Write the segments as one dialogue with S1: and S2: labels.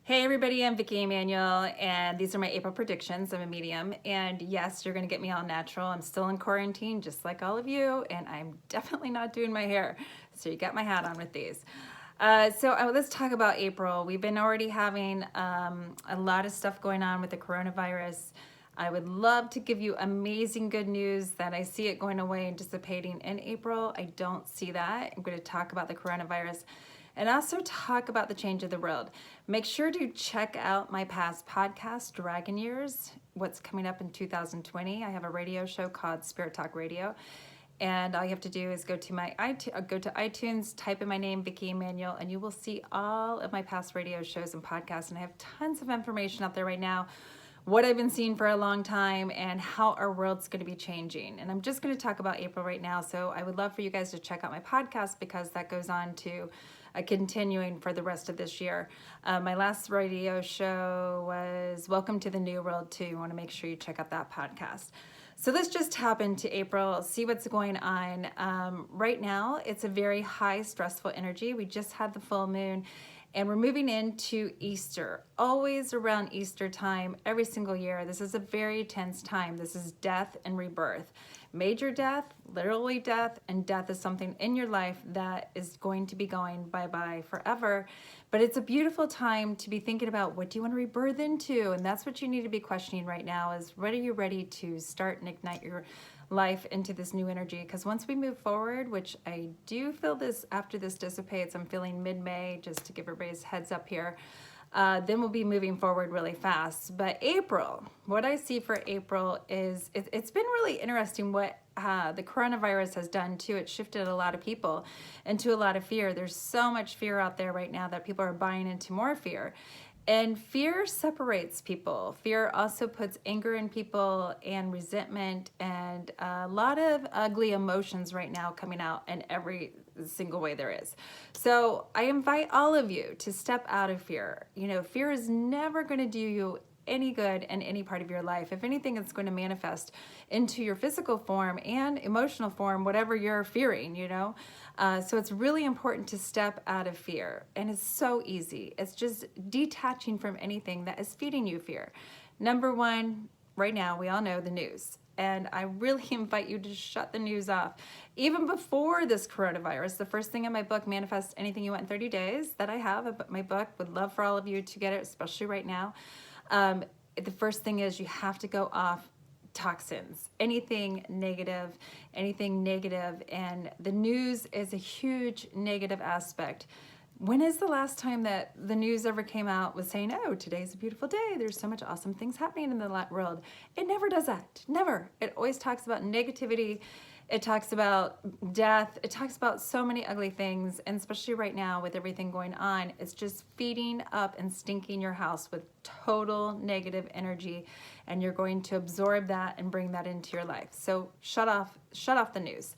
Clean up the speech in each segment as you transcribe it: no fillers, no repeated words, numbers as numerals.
S1: Hey everybody, I'm Vicki Emanuel, and these are my April predictions. I'm a medium, and yes, you're gonna get me all natural. I'm still in quarantine, just like all of you, and I'm definitely not doing my hair. So you got my hat on with these. Let's talk about April. We've been already having a lot of stuff going on with the coronavirus. I would love to give you amazing good news that I see it going away and dissipating in April. I don't see that. I'm going to talk about the coronavirus and also talk about the change of the world. Make sure to check out my past podcast, Dragon Years, what's coming up in 2020. I have a radio show called Spirit Talk Radio. And all you have to do is go to iTunes, type in my name, Vicki Emanuel, and you will see all of my past radio shows and podcasts. And I have tons of information out there right now, what I've been seeing for a long time and how our world's going to be changing. And I'm just going to talk about April right now. So I would love for you guys to check out my podcast because that goes on to continuing for the rest of this year. My last radio show was Welcome to the New World too. You want to make sure you check out that podcast. So let's just tap into April, see what's going on. Right now, it's a very high stressful energy. We just had the full moon and we're moving into Easter, always around Easter time, every single year. This is a very tense time. This is death and rebirth. Major death, literally death, and death is something in your life that is going to be going bye-bye forever. But it's a beautiful time to be thinking about what do you want to rebirth into? And that's what you need to be questioning right now is what are you ready to start and ignite your life into this new energy? Because once we move forward, which I do feel this after this dissipates, I'm feeling mid-May, just to give everybody's heads up here, then we'll be moving forward really fast. But April, what I see for April is it's been really interesting what the coronavirus has done too. It shifted a lot of people into a lot of fear. There's so much fear out there right now that people are buying into more fear. And fear separates people. Fear also puts anger in people and resentment and a lot of ugly emotions right now coming out in every single way there is. So I invite all of you to step out of fear. You know, fear is never going to do you any good in any part of your life. If anything, it's going to manifest into your physical form and emotional form, whatever you're fearing, you know. So it's really important to step out of fear. And it's so easy. It's just detaching from anything that is feeding you fear. Number one, right now, we all know the news. And I really invite you to shut the news off. Even before this coronavirus, the first thing in my book, Manifest Anything You Want in 30 Days, that I have, my book, would love for all of you to get it, especially right now. The first thing is you have to go off toxins, anything negative, and the news is a huge negative aspect. When is the last time that the news ever came out was saying, oh, today's a beautiful day, there's so much awesome things happening in the world? It never does that, never. It always talks about negativity. It talks about death. It talks about so many ugly things. And especially right now with everything going on, it's just feeding up and stinking your house with total negative energy. And you're going to absorb that and bring that into your life. So shut off the news.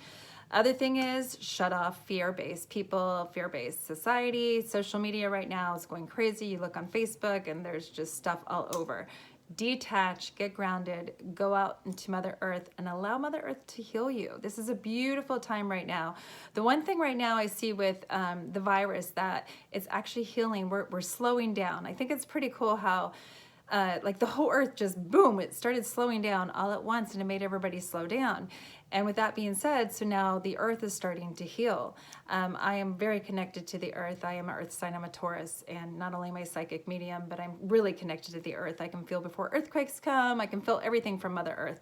S1: Other thing is shut off fear-based people, fear-based society. Social media right now is going crazy. You look on Facebook and there's just stuff all over. Detach, get grounded, go out into Mother Earth and allow Mother Earth to heal you. This is a beautiful time right now. The one thing right now I see with the virus that it's actually healing, we're slowing down. I think it's pretty cool how like the whole earth just boom, it started slowing down all at once and it made everybody slow down. And with that being said, so now the earth is starting to heal. I am very connected to the earth. I am an earth sign, I'm a Taurus, and not only am I a psychic medium, but I'm really connected to the earth. I can feel before earthquakes come, I can feel everything from Mother Earth.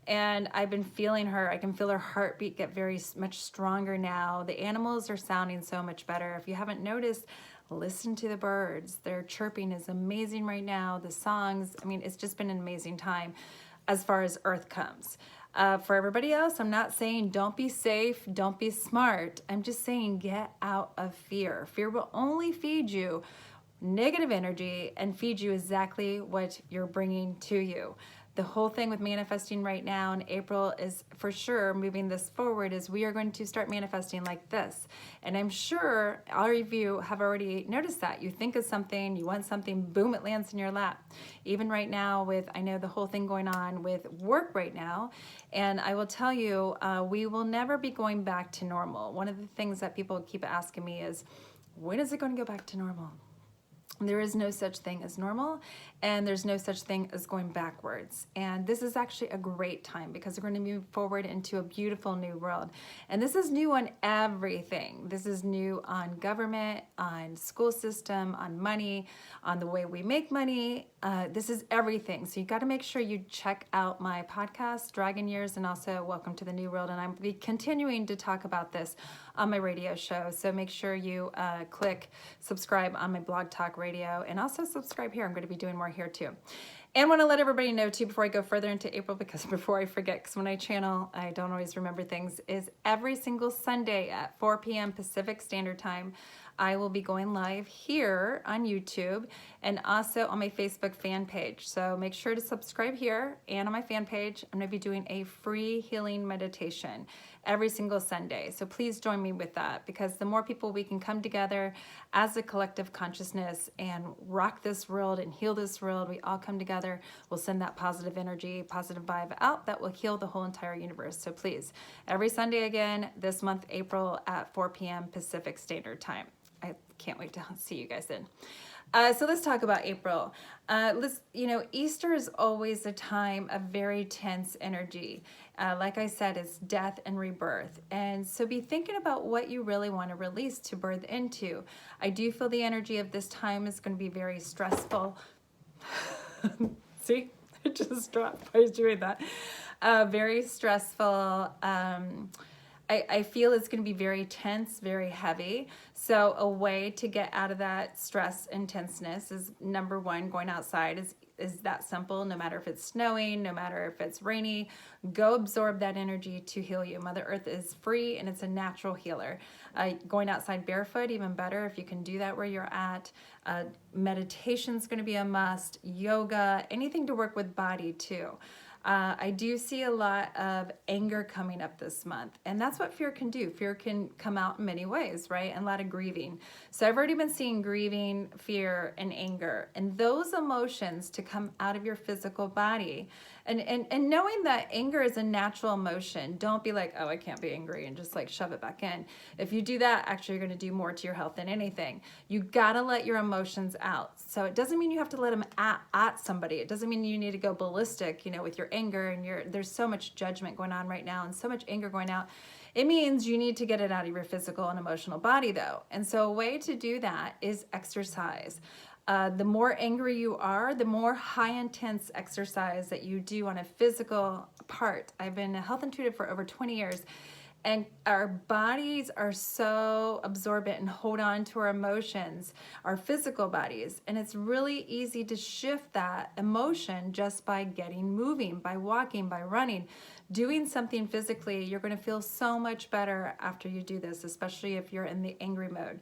S1: And I've been feeling her. I can feel her heartbeat get very much stronger now. The animals are sounding so much better. If you haven't noticed, listen to the birds. Their chirping is amazing right now. The songs, I mean, it's just been an amazing time as far as Earth comes. For everybody else, I'm not saying don't be safe, don't be smart. I'm just saying get out of fear. Fear will only feed you negative energy and feed you exactly what you're bringing to you. The whole thing with manifesting right now in April is for sure moving this forward is we are going to start manifesting like this. And I'm sure all of you have already noticed that. You think of something, you want something, boom, it lands in your lap. Even right now with, I know the whole thing going on with work right now. And I will tell you, we will never be going back to normal. One of the things that people keep asking me is, when is it going to go back to normal? There is no such thing as normal, and there's no such thing as going backwards. And this is actually a great time because we're going to move forward into a beautiful new world. And this is new on everything. This is new on government, on school system, on money, on the way we make money. This is everything. So you got to make sure you check out my podcast, Dragon Years, and also Welcome to the New World. And I'm be continuing to talk about this on my radio show. So make sure you click subscribe on my Blog Talk Radio, and also subscribe here. I'm going to be doing more here too. And want to let everybody know too, before I go further into April, because before I forget, because when I channel, I don't always remember things, is every single Sunday at 4 p.m. Pacific Standard Time, I will be going live here on YouTube and also on my Facebook fan page. So make sure to subscribe here and on my fan page. I'm going to be doing a free healing meditation every single Sunday. So please join me with that, because the more people we can come together as a collective consciousness and rock this world and heal this world, we all come together, we'll send that positive energy, positive vibe out that will heal the whole entire universe. So please, every Sunday again, this month, April at 4 p.m. Pacific Standard Time. I can't wait to see you guys then. So let's talk about April. Easter is always a time of very tense energy. Like I said, it's death and rebirth. And so be thinking about what you really want to release to birth into. I do feel the energy of this time is going to be very stressful. See, it just dropped by doing that. Very stressful. I feel it's going to be very tense, very heavy. So a way to get out of that stress and tenseness is, number one, going outside is that simple. No matter if it's snowing, no matter if it's rainy, go absorb that energy to heal you. Mother Earth is free and it's a natural healer. Going outside barefoot, even better if you can do that where you're at. Meditation is going to be a must. Yoga, anything to work with body too. I do see a lot of anger coming up this month, and that's what fear can do. Fear can come out in many ways, right? And a lot of grieving. So I've already been seeing grieving, fear, and anger, and those emotions to come out of your physical body. And knowing that anger is a natural emotion, don't be like, oh, I can't be angry, and just like shove it back in. If you do that, actually you're going to do more to your health than anything. You got to let your emotions out. So it doesn't mean you have to let them at somebody. It doesn't mean you need to go ballistic, with your anger, and there's so much judgment going on right now and so much anger going out. It means you need to get it out of your physical and emotional body though. And so a way to do that is exercise. The more angry you are, the more high intense exercise that you do on a physical part. I've been a health intuitive for over 20 years, and our bodies are so absorbent and hold on to our emotions, our physical bodies. And it's really easy to shift that emotion just by getting moving, by walking, by running, doing something physically. You're going to feel so much better after you do this, especially if you're in the angry mode.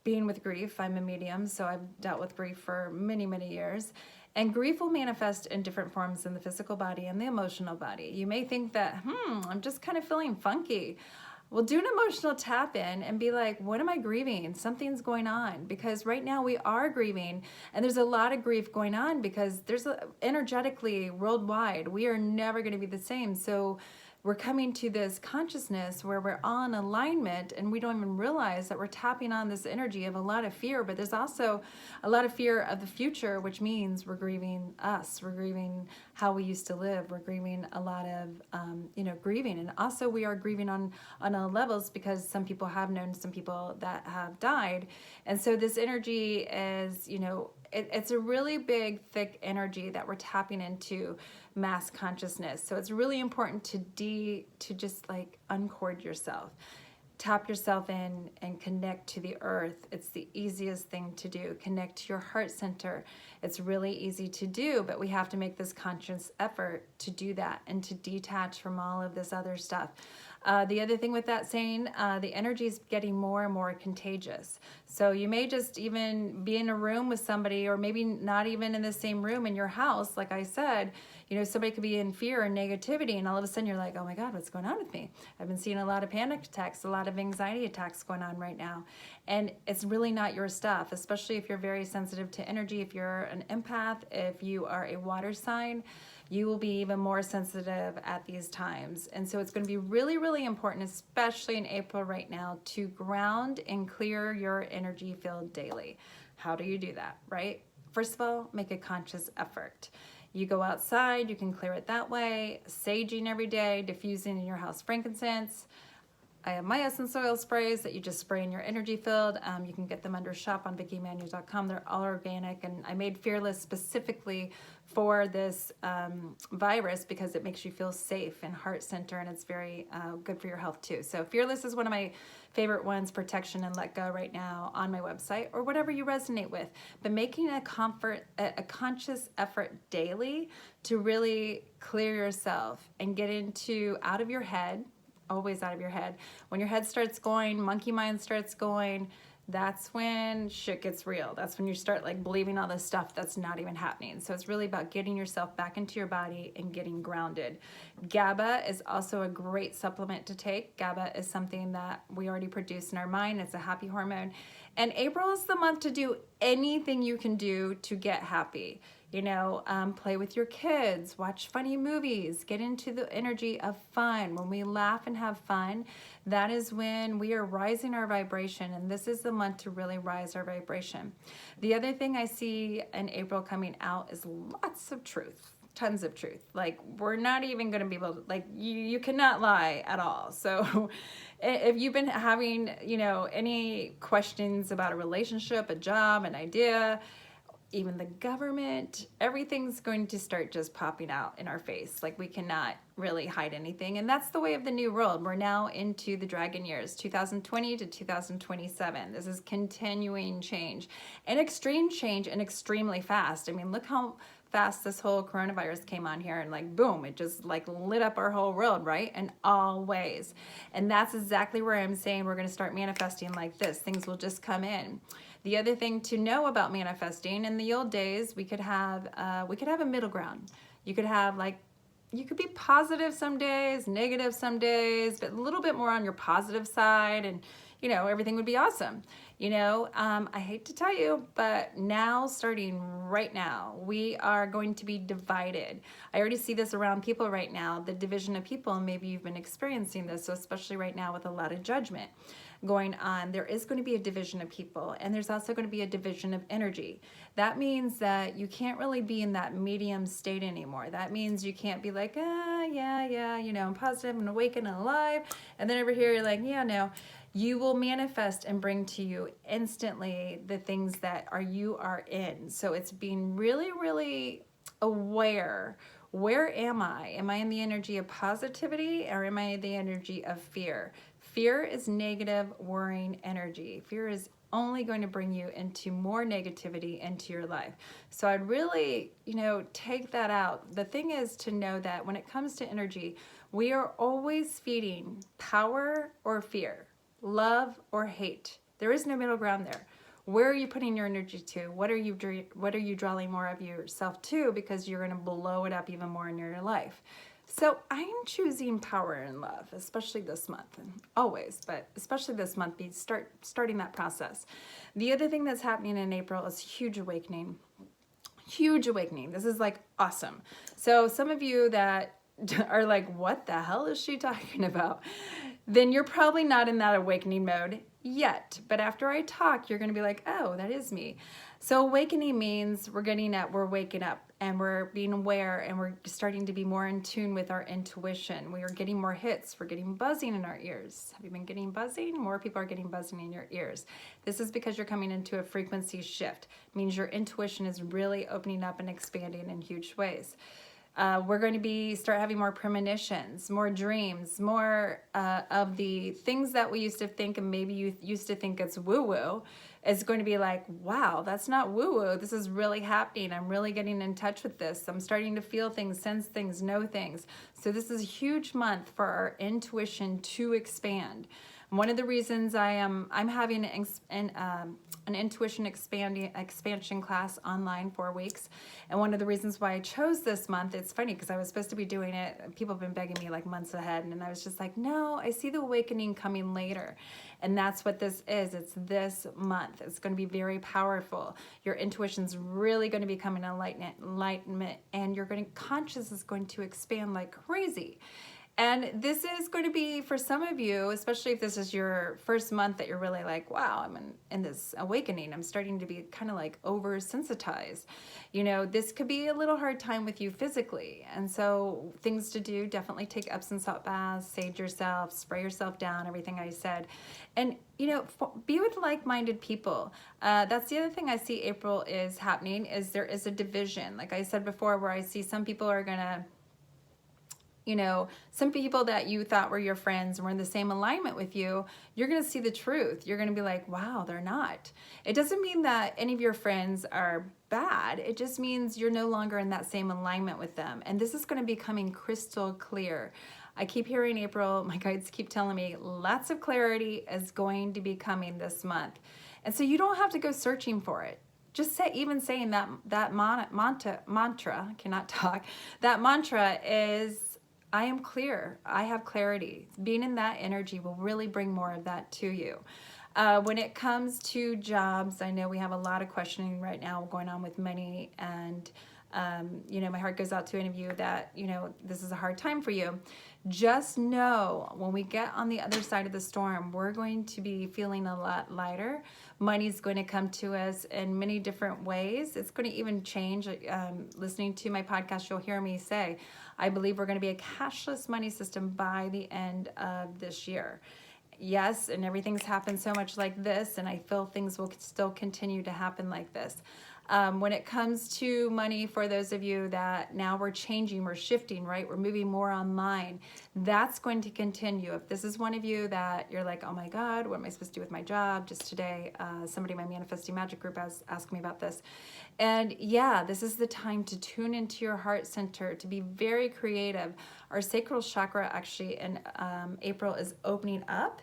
S1: Being with grief, I'm a medium, so I've dealt with grief for many, many years. And grief will manifest in different forms in the physical body and the emotional body. You may think that, I'm just kind of feeling funky. Well, do an emotional tap in and be like, what am I grieving? Something's going on. Because right now we are grieving, and there's a lot of grief going on because energetically worldwide, we are never going to be the same. So we're coming to this consciousness where we're all in alignment, and we don't even realize that we're tapping on this energy of a lot of fear, but there's also a lot of fear of the future, which means we're grieving us, we're grieving how we used to live, we're grieving a lot of, grieving. And also we are grieving on all levels, because some people have known some people that have died. And so this energy is, it's a really big, thick energy that we're tapping into mass consciousness. So it's really important to just like uncord yourself, tap yourself in and connect to the earth. It's the easiest thing to do. Connect to your heart center. It's really easy to do, but we have to make this conscious effort to do that and to detach from all of this other stuff. The other thing with that saying, the energy is getting more and more contagious. So you may just even be in a room with somebody, or maybe not even in the same room in your house. Like I said, somebody could be in fear and negativity, and all of a sudden you're like, oh my God, what's going on with me? I've been seeing a lot of panic attacks, a lot of anxiety attacks going on right now. And it's really not your stuff, especially if you're very sensitive to energy, if you're an empath, if you are a water sign. You will be even more sensitive at these times. And so it's going to be really, really important, especially in April right now, to ground and clear your energy field daily. How do you do that, right? First of all, make a conscious effort. You go outside, you can clear it that way, saging every day, diffusing in your house frankincense. I have my essence oil sprays that you just spray in your energy field. You can get them under shop on VickiManuel.com. They're all organic, and I made Fearless specifically for this virus because it makes you feel safe and heart center, and it's very good for your health too. So Fearless is one of my favorite ones, Protection and Let Go, right now on my website, or whatever you resonate with. But making a conscious effort daily to really clear yourself and get into out of your head, always out of your head. When your head starts going, monkey mind starts going, that's when shit gets real. That's when you start like believing all this stuff that's not even happening. So it's really about getting yourself back into your body and getting grounded. GABA is also a great supplement to take. GABA is something that we already produce in our mind. It's a happy hormone. And April is the month to do anything you can do to get happy. You know, play with your kids, watch funny movies, get into the energy of fun. When we laugh and have fun, that is when we are rising our vibration, and this is the month to really rise our vibration. The other thing I see in April coming out is lots of truth. Tons of truth. Like, we're not even going to be able to, like, you cannot lie at all. So if you've been having, you know, any questions about a relationship, a job, an idea, even the government, everything's going to start just popping out in our face. Like, we cannot really hide anything. And that's the way of the new world. We're now into the dragon years, 2020 to 2027. This is continuing change and extreme change, and extremely fast. I mean, look how fast this whole coronavirus came on here, and like, boom, it just like lit up our whole world, right? In all ways. And that's exactly where I'm saying we're going to start manifesting like this. Things will just come in. The other thing to know about manifesting, in the old days, we could have a middle ground. You could have like, you could be positive some days, negative some days, but a little bit more on your positive side, and you know, everything would be awesome. You know, I hate to tell you, but now, starting right now, we are going to be divided. I already see this around people right now, the division of people, and maybe you've been experiencing this, so especially right now with a lot of judgment going on, there is going to be a division of people, and there's also going to be a division of energy. That means that you can't really be in that medium state anymore. That means you can't be like, yeah, you know, I'm positive and awake and alive, and then over here you're like, yeah, no. You will manifest and bring to you instantly the things that you are in. So it's being really, really aware. Where am I? Am I in the energy of positivity, or am I in the energy of fear? Fear is negative, worrying energy. Fear is only going to bring you into more negativity into your life. So I'd really, you know, take that out. The thing is to know that when it comes to energy, we are always feeding power or fear, love or hate. There is no middle ground there. Where are you putting your energy to? What are you drawing more of yourself to? Because you're going to blow it up even more in your life. So I'm choosing power and love, especially this month, and always, but especially this month, starting that process. The other thing that's happening in April is huge awakening. Huge awakening. This is like awesome. So some of you that are like, what the hell is she talking about? Then you're probably not in that awakening mode yet. But after I talk, you're going to be like, oh, that is me. So awakening means we're waking up, and we're being aware, and we're starting to be more in tune with our intuition. We are getting more hits. We're getting buzzing in our ears. Have you been getting buzzing? More people are getting buzzing in your ears. This is because you're coming into a frequency shift. It means your intuition is really opening up and expanding in huge ways. We're going to start having more premonitions, more dreams, more of the things that we used to think, and maybe you used to think it's woo-woo. It's going to be like, wow, that's not woo-woo. This is really happening. I'm really getting in touch with this. I'm starting to feel things, sense things, know things. So this is a huge month for our intuition to expand. One of the reasons I'm having an intuition expansion class online 4 weeks, and one of the reasons why I chose this month, it's funny because I was supposed to be doing it, people have been begging me like months ahead, and I was just like, no, I see the awakening coming later. And that's what this is. It's this month. It's going to be very powerful. Your intuition's really going to be coming enlightenment, and your conscious is going to expand like crazy. And this is going to be for some of you, especially if this is your first month that you're really like, wow, I'm in this awakening. I'm starting to be kind of like oversensitized. You know, this could be a little hard time with you physically. And so things to do, definitely take Epsom salt baths, sage yourself, spray yourself down, everything I said. And, you know, be with like-minded people. That's the other thing I see April is happening is there is a division. Like I said before, where I see some people are going to, you know, some people that you thought were your friends and were in the same alignment with you, you're going to see the truth. You're going to be like, wow, they're not. It doesn't mean that any of your friends are bad. It just means you're no longer in that same alignment with them. And this is going to be coming crystal clear. I keep hearing April, my guides keep telling me lots of clarity is going to be coming this month. And so you don't have to go searching for it. Just even saying that mantra, I cannot talk, that mantra is, I am clear. I have clarity. Being in that energy will really bring more of that to you. When it comes to jobs, I know we have a lot of questioning right now going on with money, and you know, my heart goes out to any of you that, you know, this is a hard time for you. Just know when we get on the other side of the storm, we're going to be feeling a lot lighter. Money's going to come to us in many different ways. It's going to even change. Listening to my podcast, you'll hear me say, I believe we're going to be a cashless money system by the end of this year. Yes, and everything's happened so much like this, and I feel things will still continue to happen like this. When it comes to money, for those of you that now we're changing, we're shifting, right? We're moving more online. That's going to continue. If this is one of you that you're like, oh my God, what am I supposed to do with my job? Just today, somebody in my Manifesting Magic group asked me about this. And yeah, this is the time to tune into your heart center, to be very creative. Our sacral chakra actually in April is opening up.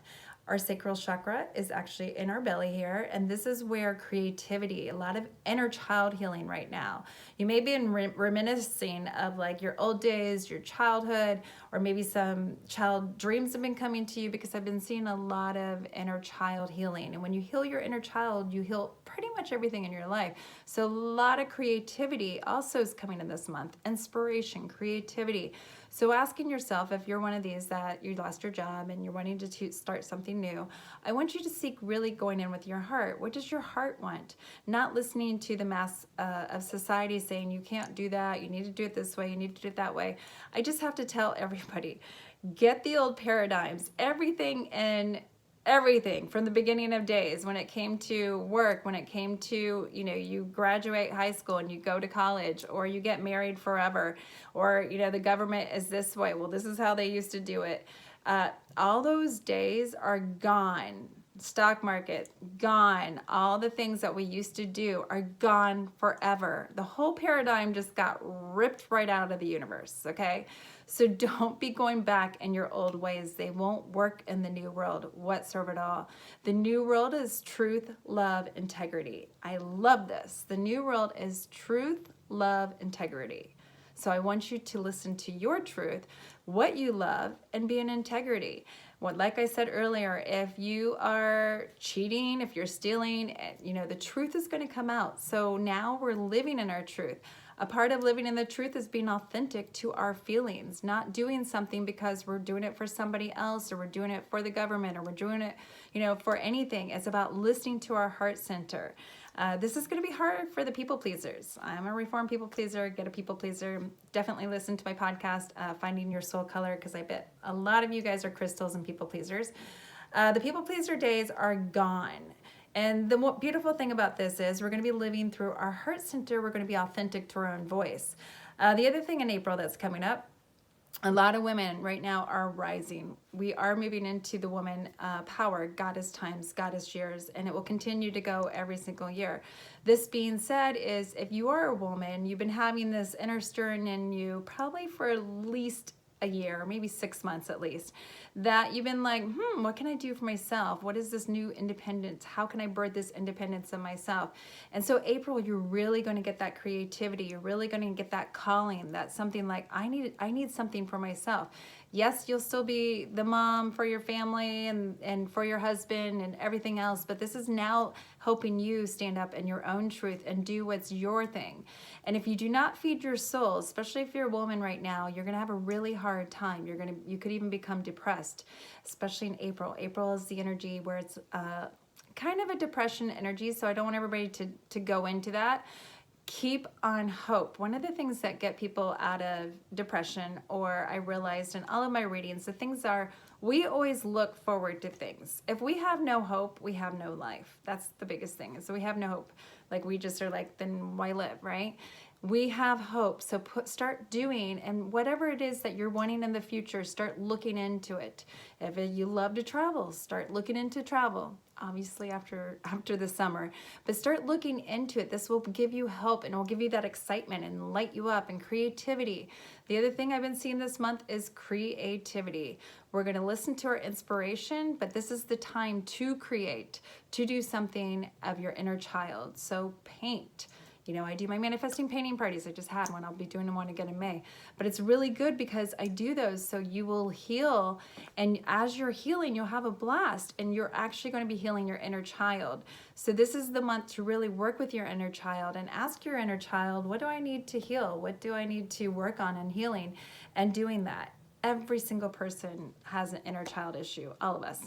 S1: Our sacral chakra is actually in our belly here, and this is where creativity, a lot of inner child healing right now. You may be reminiscing of like your old days, your childhood, or maybe some child dreams have been coming to you, because I've been seeing a lot of inner child healing. And when you heal your inner child, you heal pretty much everything in your life. So a lot of creativity also is coming in this month. Inspiration, creativity. So asking yourself, if you're one of these that you lost your job and you're wanting to start something new, I want you to seek really going in with your heart. What does your heart want? Not listening to the mass of society saying you can't do that, you need to do it this way, you need to do it that way. I just have to tell everybody, get the old paradigms, everything from the beginning of days, when it came to work, when it came to, you know, you graduate high school and you go to college, or you get married forever, or, you know, the government is this way. Well, this is how they used to do it. All those days are gone. Stock market, gone. All the things that we used to do are gone forever. The whole paradigm just got ripped right out of the universe, okay? So don't be going back in your old ways. They won't work in the new world whatsoever at all. The new world is truth, love, integrity. I love this. The new world is truth, love, integrity. So I want you to listen to your truth, what you love, and be in integrity. What, like I said earlier, if you are cheating, if you're stealing, you know, the truth is going to come out. So now we're living in our truth. A part of living in the truth is being authentic to our feelings, not doing something because we're doing it for somebody else, or we're doing it for the government, or we're doing it, you know, for anything. It's about listening to our heart center. This is going to be hard for the people pleasers. I'm a reformed people pleaser, get a people pleaser. Definitely listen to my podcast, Finding Your Soul Color, because I bet a lot of you guys are crystals and people pleasers. The people pleaser days are gone. And the beautiful thing about this is we're going to be living through our heart center. We're going to be authentic to our own voice. The other thing in April that's coming up, a lot of women right now are rising. We are moving into the woman power, goddess times, goddess years, and it will continue to go every single year. This being said, is if you are a woman, you've been having this inner stirring in you probably for at least a year, maybe 6 months at least, that you've been like, what can I do for myself? What is this new independence? How can I birth this independence in myself? And so April, you're really going to get that creativity. You're really going to get that calling. That's something like, I need something for myself. Yes, you'll still be the mom for your family and for your husband and everything else, but this is now helping you stand up in your own truth and do what's your thing. And if you do not feed your soul, especially if you're a woman right now, you're going to have a really hard time. You could even become depressed, especially in April. April is the energy where it's kind of a depression energy, so I don't want everybody to go into that. Keep on hope. One of the things that get people out of depression, or I realized in all of my readings, the things are, we always look forward to things. If we have no hope, we have no life. That's the biggest thing. So we have no hope. Like we just are like, then why live, right? We have hope. So start doing, and whatever it is that you're wanting in the future, start looking into it. If you love to travel, start looking into travel. Obviously after the summer, but start looking into it. This will give you help, and it will give you that excitement and light you up, and creativity. The other thing I've been seeing this month is creativity. We're going to listen to our inspiration, but this is the time to create, to do something of your inner child. So paint. You know, I do my manifesting painting parties. I just had one. I'll be doing one again in May. But it's really good because I do those so you will heal. And as you're healing, you'll have a blast. And you're actually going to be healing your inner child. So this is the month to really work with your inner child and ask your inner child, what do I need to heal? What do I need to work on in healing? And doing that. Every single person has an inner child issue, all of us.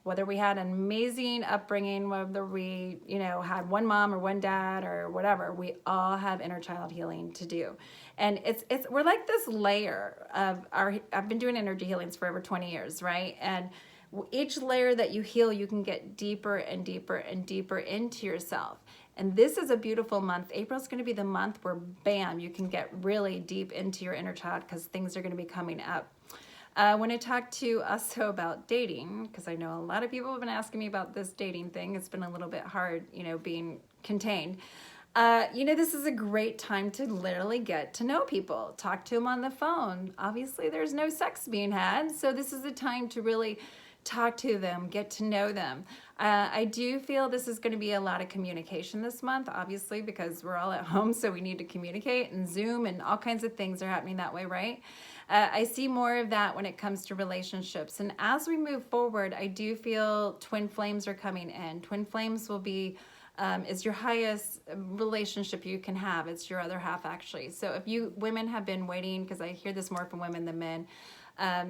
S1: Whether we had an amazing upbringing, whether we, had one mom or one dad or whatever, we all have inner child healing to do. And we're like this layer of I've been doing energy healings for over 20 years, right? And each layer that you heal, you can get deeper and deeper and deeper into yourself. And this is a beautiful month. April's going to be the month where, bam, you can get really deep into your inner child because things are going to be coming up. I want to talk to you also about dating, because I know a lot of people have been asking me about this dating thing. It's been a little bit hard, being contained. This is a great time to literally get to know people. Talk to them on the phone. Obviously, there's no sex being had, so this is a time to really talk to them, get to know them. I do feel this is going to be a lot of communication this month, obviously, because we're all at home, so we need to communicate, and Zoom and all kinds of things are happening that way, right? I see more of that when it comes to relationships. And as we move forward, I do feel twin flames are coming in. Twin flames will be is your highest relationship you can have. It's your other half, actually. So if you women have been waiting, because I hear this more from women than men,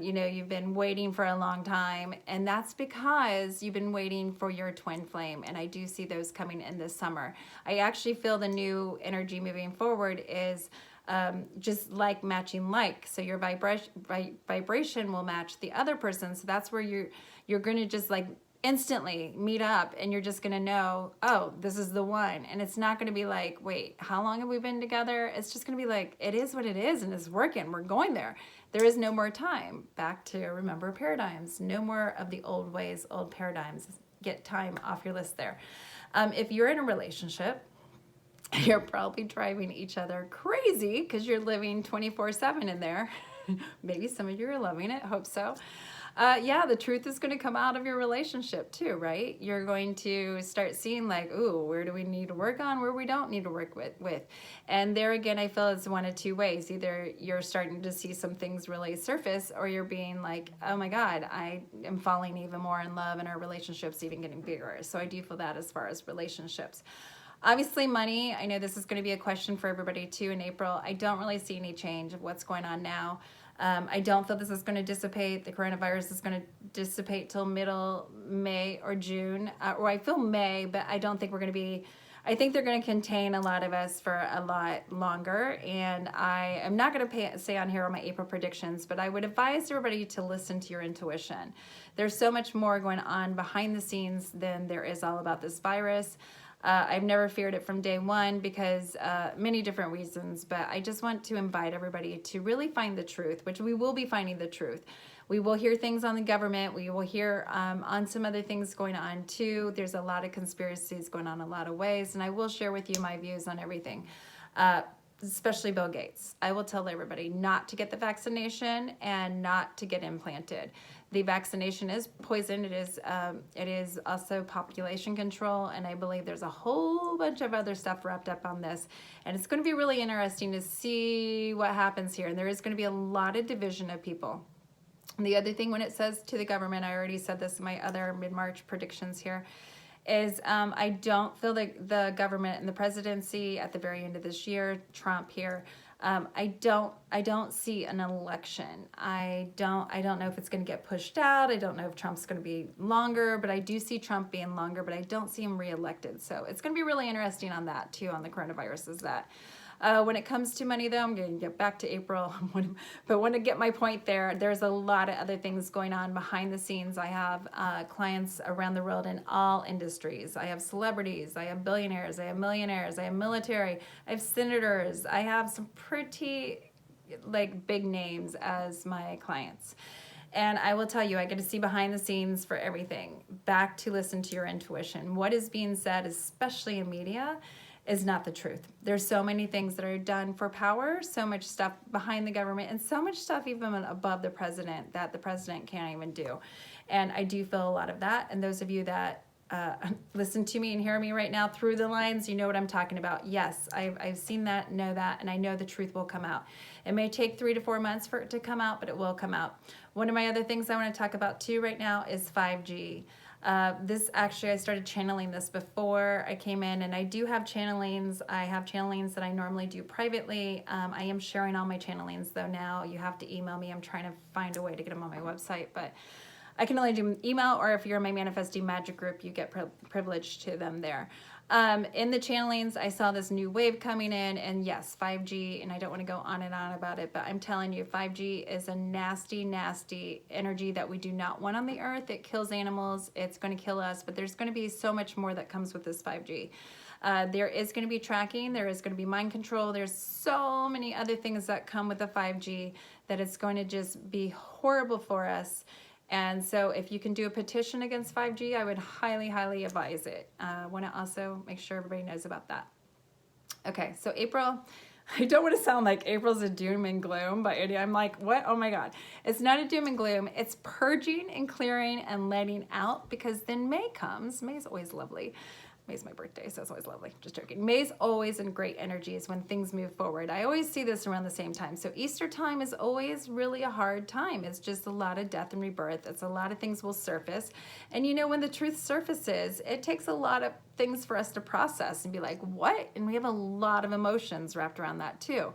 S1: you've been waiting for a long time, and that's because you've been waiting for your twin flame. And I do see those coming in this summer. I actually feel the new energy moving forward is just like matching like. So your vibration will match the other person. So that's where you're going to just like instantly meet up, and you're just going to know, oh, this is the one. And it's not going to be like, wait, how long have we been together? It's just going to be like, it is what it is, and it's working. We're going there. There is no more time. Back to remember paradigms. No more of the old ways, old paradigms. Get time off your list there. If you're in a relationship, you're probably driving each other crazy because you're living 24/7 in there. Maybe some of you are loving it. Hope so. The truth is going to come out of your relationship too, right? You're going to start seeing like, ooh, where do we need to work on, where we don't need to work with. And there again, I feel it's one of two ways. Either you're starting to see some things really surface, or you're being like, oh my God, I am falling even more in love, and our relationship's even getting bigger. So I do feel that as far as relationships. Obviously, money, I know this is going to be a question for everybody too in April. I don't really see any change of what's going on now. I don't feel this is going to dissipate. The coronavirus is going to dissipate till middle May or June. Or I feel May, but I don't think we're going to be, I think they're going to contain a lot of us for a lot longer. And I am not going to say on here on my April predictions, but I would advise everybody to listen to your intuition. There's so much more going on behind the scenes than there is all about this virus. I've never feared it from day one because many different reasons, but I just want to invite everybody to really find the truth, which we will be finding the truth. We will hear things on the government. We will hear on some other things going on too. There's a lot of conspiracies going on a lot of ways, and I will share with you my views on everything, especially Bill Gates. I will tell everybody not to get the vaccination and not to get implanted. The vaccination is poison. It is also population control, and I believe there's a whole bunch of other stuff wrapped up on this. And it's going to be really interesting to see what happens here. And there is going to be a lot of division of people. The other thing when it says to the government, I already said this in my other mid-March predictions here, is I don't feel like the government and the presidency at the very end of this year, Trump here, I don't see an election. I don't know if it's going to get pushed out. I don't know if Trump's going to be longer, but I do see Trump being longer, but I don't see him reelected. So it's going to be really interesting on that too, on the coronavirus, is that. When it comes to money, though, I'm going to get back to April. But when I get my point there, there's a lot of other things going on behind the scenes. I have clients around the world in all industries. I have celebrities. I have billionaires. I have millionaires. I have military. I have senators. I have some pretty like big names as my clients. And I will tell you, I get to see behind the scenes for everything. Back to listen to your intuition. What is being said, especially in media, is not the truth. There's so many things that are done for power, so much stuff behind the government, and so much stuff even above the president that the president can't even do. And I do feel a lot of that. And those of you that listen to me and hear me right now through the lines, you know what I'm talking about. Yes, I've seen that, know that, and I know the truth will come out. It may take 3 to 4 months for it to come out, but it will come out. One of my other things I want to talk about too right now is 5G. This actually, I started channeling this before I came in, and I do have channelings. I have channelings that I normally do privately. I am sharing all my channelings though now. You have to email me. I'm trying to find a way to get them on my website, but I can only do email, or if you're in my Manifesting Magic group, you get privileged to them there. In the channelings, I saw this new wave coming in, and yes, 5G, and I don't want to go on and on about it, but I'm telling you, 5G is a nasty, nasty energy that we do not want on the earth. It kills animals. It's going to kill us, but there's going to be so much more that comes with this 5G. There is going to be tracking. There is going to be mind control. There's so many other things that come with the 5G that it's going to just be horrible for us. And so if you can do a petition against 5G, I would highly, highly advise it. I want to also make sure everybody knows about that. Okay, so April, I don't want to sound like April's a doom and gloom, but I'm like, what? Oh my God. It's not a doom and gloom. It's purging and clearing and letting out, because then May comes. May is always lovely. May's my birthday, so it's always lovely. Just joking. May's always in great energies when things move forward. I always see this around the same time. So Easter time is always really a hard time. It's just a lot of death and rebirth. It's a lot of things will surface. And you know, when the truth surfaces, it takes a lot of things for us to process and be like, what? And we have a lot of emotions wrapped around that too.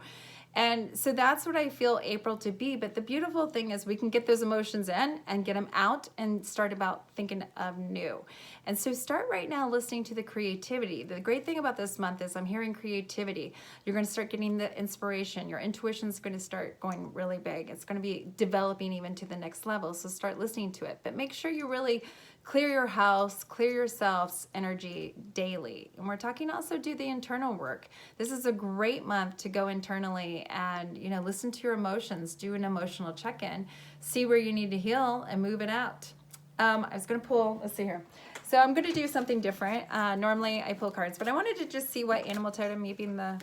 S1: And so that's what I feel April to be. But the beautiful thing is we can get those emotions in and get them out and start about thinking of new. And so start right now listening to the creativity. The great thing about this month is I'm hearing creativity. You're going to start getting the inspiration. Your intuition is going to start going really big. It's going to be developing even to the next level. So start listening to it. But make sure you really clear your house, clear yourself's energy daily. And we're talking also do the internal work. This is a great month to go internally and, you know, listen to your emotions, do an emotional check-in, see where you need to heal and move it out. I was going to pull, let's see here. So I'm going to do something different. Normally I pull cards, but I wanted to just see what animal totem, maybe the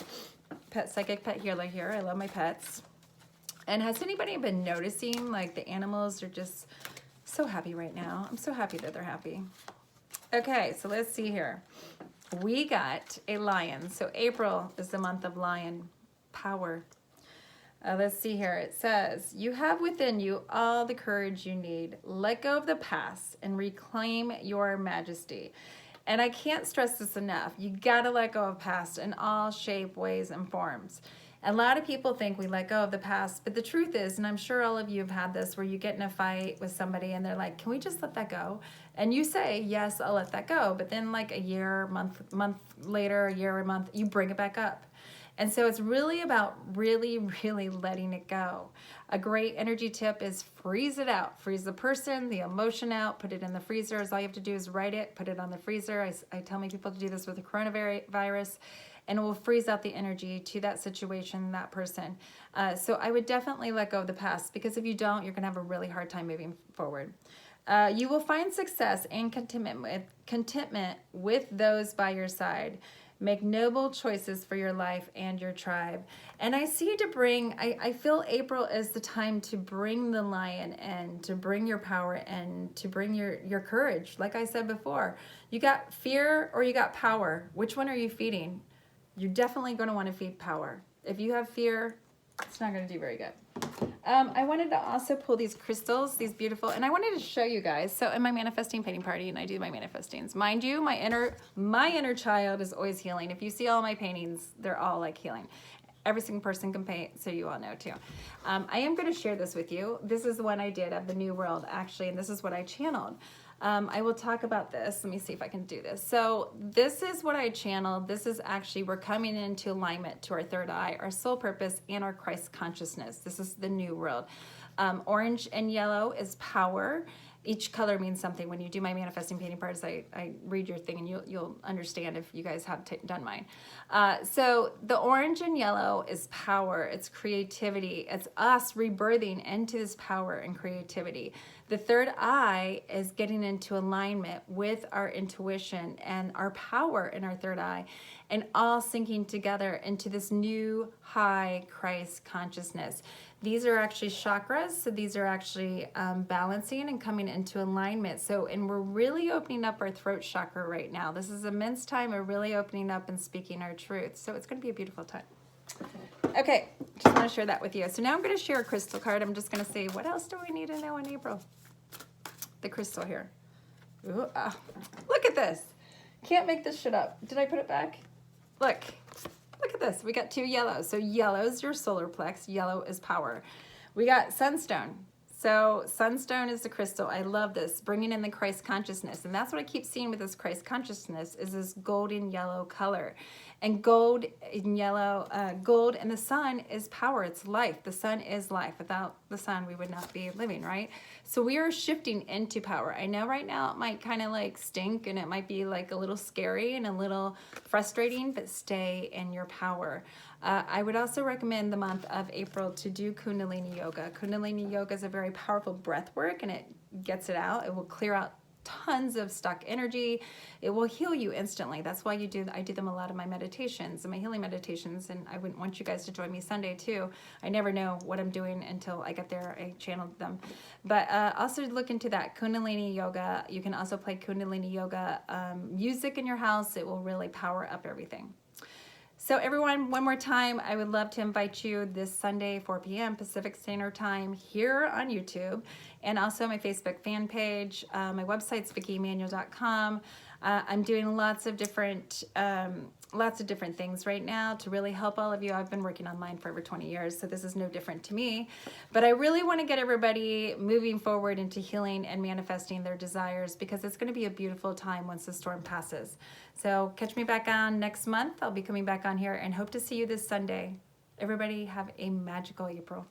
S1: pet psychic pet healer here. I love my pets. And has anybody been noticing like the animals are just so happy right now? I'm so happy that they're happy. Okay, so let's see here. We got a lion. So April is the month of lion power. Let's see here. It says, you have within you all the courage you need. Let go of the past and reclaim your majesty. And I can't stress this enough. You got to let go of past in all shape, ways, and forms. A lot of people think we let go of the past, but the truth is, and I'm sure all of you have had this, where you get in a fight with somebody and they're like, can we just let that go? And you say, yes, I'll let that go. But then like a year, month later, a year, a month, you bring it back up. And so it's really about really, really letting it go. A great energy tip is freeze it out. Freeze the person, the emotion out, put it in the freezer. All you have to do is write it, put it on the freezer. I tell my people to do this with the coronavirus, and it will freeze out the energy to that situation, that person. So I would definitely let go of the past, because if you don't, you're going to have a really hard time moving forward. You will find success and contentment with those by your side. Make noble choices for your life and your tribe. And I see to bring, I feel April is the time to bring the lion and to bring your power and to bring your courage. Like I said before, you got fear or you got power. Which one are you feeding? You're definitely going to want to feed power. If you have fear, it's not going to do very good. I wanted to also pull these crystals, these beautiful, and I wanted to show you guys. So in my manifesting painting party, and I do my manifestings, mind you, my inner child is always healing. If you see all my paintings, they're all like healing. Every single person can paint, so you all know too. I am going to share this with you. This is one I did of the New World, actually, and this is what I channeled. I will talk about this. Let me see if I can do this. So this is what I channeled. This is actually, we're coming into alignment to our third eye, our soul purpose, and our Christ consciousness. This is the New World. Orange and yellow is power. Each color means something. When you do my manifesting painting parts, I read your thing and you'll understand if you guys have done mine. So the orange and yellow is power. It's creativity. It's us rebirthing into this power and creativity. The third eye is getting into alignment with our intuition and our power in our third eye, and all syncing together into this new high Christ consciousness. These are actually chakras, so these are actually balancing and coming into alignment. So, and we're really opening up our throat chakra right now. This is immense time of really opening up and speaking our truth. So it's going to be a beautiful time. Okay, just want to share that with you. So now I'm going to share a crystal card. I'm just going to say, what else do we need to know in April? The crystal here. Ooh, look at this. Can't make this shit up. Did I put it back? Look at this. We got two yellows. So yellow is your solar plex. Yellow is power. We got sunstone. So sunstone is the crystal. I love this, bringing in the Christ consciousness. And that's what I keep seeing with this Christ consciousness is this golden yellow color. And gold in yellow, gold and the sun is power. It's life. The sun is life. Without the sun, we would not be living, right? So we are shifting into power. I know right now it might kind of like stink and it might be like a little scary and a little frustrating, but stay in your power. I would also recommend the month of April to do Kundalini Yoga. Kundalini Yoga is a very powerful breath work and it gets it out. It will clear out tons of stuck energy. It will heal you instantly. That's why I do them a lot of my meditations and my healing meditations, and I wouldn't want you guys to join me Sunday too. I never know what I'm doing until I get there. I channeled them. But also look into that Kundalini Yoga. You can also play Kundalini Yoga music in your house. It will really power up everything. So everyone, one more time, I would love to invite you this Sunday, 4 p.m. Pacific Standard Time here on YouTube, and also my Facebook fan page. My website's VickiEmanuel.com. I'm doing lots of different things right now to really help all of you. I've been working online for over 20 years, so this is no different to me. But I really want to get everybody moving forward into healing and manifesting their desires, because it's going to be a beautiful time once the storm passes. So catch me back on next month. I'll be coming back on here and hope to see you this Sunday. Everybody have a magical April.